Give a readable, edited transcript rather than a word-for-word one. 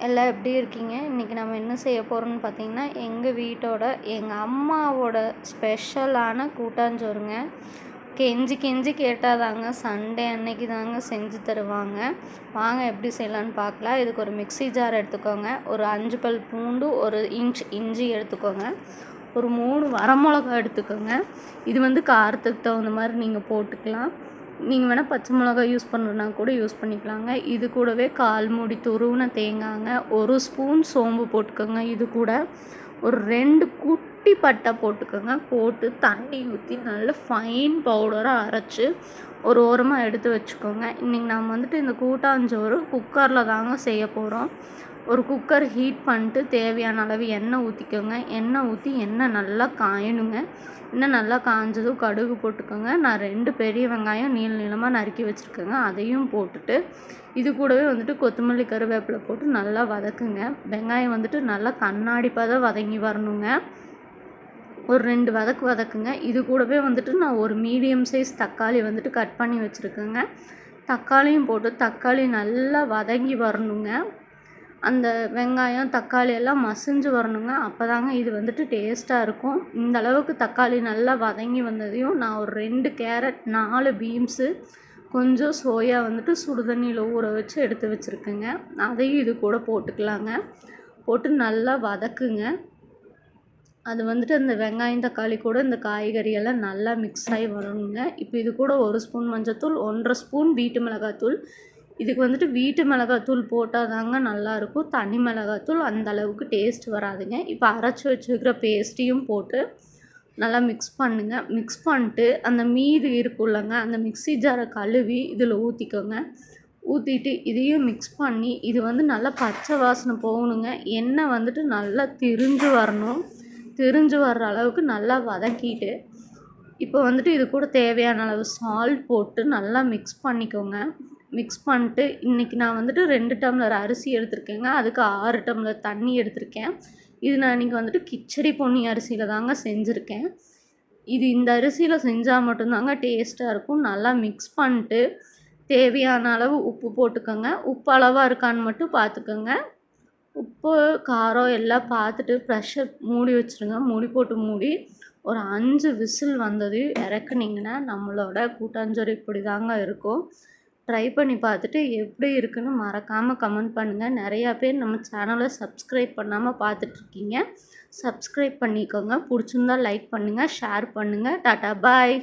எல்லாம் எப்படி இருக்கீங்க? இன்றைக்கி நம்ம என்ன செய்ய போகிறோம்னு பார்த்தீங்கன்னா, எங்கள் வீட்டோட எங்கள் அம்மாவோட ஸ்பெஷலான கூட்டாஞ்சோறுங்க. கெஞ்சி கெஞ்சி கேட்டால் தாங்க சண்டே அன்னைக்கு தாங்க செஞ்சு தருவாங்க. வாங்க எப்படி செய்யலான்னு பார்க்கலாம். இதுக்கு ஒரு மிக்ஸி ஜார் எடுத்துக்கோங்க. ஒரு 5 பல் பூண்டு, ஒரு இன்ச் இஞ்சி எடுத்துக்கோங்க. ஒரு 3 வரமிளகா எடுத்துக்கோங்க. இது வந்து காரத்துக்கு தகுந்த மாதிரி நீங்கள் போட்டுக்கலாம். நீங்கள் வேணால் பச்சை மிளகா யூஸ் பண்ணுறதுனா கூட யூஸ் பண்ணிக்கலாங்க. இது கூடவே 1/4 மூடி துருவின தேங்காய்ங்க, 1 ஸ்பூன் சோம்பு போட்டுக்கோங்க. இது கூட ஒரு 2 குட்டி பட்டை போட்டுக்கோங்க. போட்டு தண்ணி ஊற்றி நல்ல ஃபைன் பவுடராக அரைச்சி ஒரு ஓரமாக எடுத்து வச்சுக்கோங்க. இன்றைக்கி நம்ம வந்துட்டு இந்த கூட்டாஞ்சோறு குக்கரில் தாங்க செய்ய போகிறோம். ஒரு குக்கர் ஹீட் பண்ணிட்டு தேவையான அளவு எண்ணெய் ஊற்றிக்கோங்க. எண்ணெய் ஊற்றி எண்ணெய் நல்லா காயணுங்க. எண்ணெய் நல்லா காஞ்சதும் கடுகு போட்டுக்கோங்க. நான் 2 பெரிய வெங்காயம் நீளமாக நறுக்கி வச்சுருக்கேங்க. அதையும் போட்டுட்டு இது கூடவே வந்துட்டு கொத்தமல்லி கருவேப்பிலை போட்டு நல்லா வதக்குங்க. வெங்காயம் வந்துட்டு நல்லா கண்ணாடி பதம் வதங்கி வரணுங்க. ஒரு 2 வதக்குங்க. இது கூடவே வந்துட்டு நான் ஒரு மீடியம் சைஸ் தக்காளி வந்துட்டு கட் பண்ணி வச்சுருக்கேங்க. தக்காளியும் போட்டு தக்காளி நல்லா வதங்கி வரணுங்க. அந்த வெங்காயம் தக்காளி எல்லாம் மசிஞ்சு வரணுங்க. அப்போ தாங்க இது வந்துட்டு டேஸ்ட்டாக இருக்கும். இந்த அளவுக்கு தக்காளி நல்லா வதங்கி வந்ததையும் நான் ஒரு 2 கேரட், 4 பீன்ஸு, கொஞ்சம் சோயா வந்துட்டு சுடுதண்ணியில் ஊற வச்சு எடுத்து வச்சுருக்கேங்க. அதையும் இது கூட போட்டுக்கலாங்க. போட்டு நல்லா வதக்குங்க. அது வந்துட்டு அந்த வெங்காயம் தக்காளி கூட இந்த காய்கறியெல்லாம் நல்லா மிக்ஸ் ஆகி வரணுங்க. இப்போ இது கூட 1 ஸ்பூன் மஞ்சள்தூள், 1/2 ஸ்பூன் வீட்டு மிளகாத்தூள். இதுக்கு வந்துட்டு வீட்டு மிளகாத்தூள் போட்டால் தாங்க நல்லாயிருக்கும். தனி மிளகாத்தூள் அந்த அளவுக்கு டேஸ்ட் வராதுங்க. இப்போ அரைச்சி வச்சுருக்கிற பேஸ்ட்டையும் போட்டு நல்லா மிக்ஸ் பண்ணுங்க. மிக்ஸ் பண்ணிட்டு அந்த மீதி இருக்குல்லங்க, அந்த மிக்ஸி ஜாரை கழுவி இதில் ஊற்றிக்கோங்க. ஊற்றிட்டு இதையும் மிக்ஸ் பண்ணி இது வந்து நல்லா பச்சை வாசனை போகணுங்க. எண்ணெய் வந்துட்டு நல்லா திரிஞ்சு வரணும். திரிஞ்சு வர்ற அளவுக்கு நல்லா வதக்கிட்டு இப்போ வந்துட்டு இது கூட தேவையான அளவு சால்ட் போட்டு நல்லா மிக்ஸ் பண்ணிக்கோங்க. மிக்ஸ் பண்ணிட்டு இன்றைக்கி நான் வந்துட்டு 2 டம்ளர் அரிசி எடுத்திருக்கேங்க. அதுக்கு 6 டம்ளர் தண்ணி எடுத்திருக்கேன். இது நான் இன்றைக்கி வந்துட்டு கிச்சடி பொன்னி அரிசியில் தாங்க செஞ்சுருக்கேன். இது இந்த அரிசியில் செஞ்சால் மட்டும்தாங்க டேஸ்ட்டாக இருக்கும். நல்லா மிக்ஸ் பண்ணிட்டு தேவையான அளவு உப்பு போட்டுக்கோங்க. உப்பு அளவாக இருக்கான்னு மட்டும் பார்த்துக்கோங்க. உப்பு காரம் எல்லாம் பார்த்துட்டு ப்ரெஷர் மூடி வச்சுருங்க. மூடி ஒரு 5 விசில் வந்தது இறக்குனிங்கன்னா நம்மளோட கூட்டாஞ்சோறு இப்படி தாங்க இருக்கும். ட்ரை பண்ணி பார்த்துட்டு எப்படி இருக்குன்னு மறக்காமல் கமெண்ட் பண்ணுங்கள். நிறையா பேர் நம்ம சேனலை சப்ஸ்கிரைப் பண்ணாமல் பார்த்துட்ருக்கீங்க. சப்ஸ்கிரைப் பண்ணிக்கோங்க. பிடிச்சிருந்தா லைக் பண்ணுங்கள், ஷேர் பண்ணுங்கள். டாட்டா பாய்.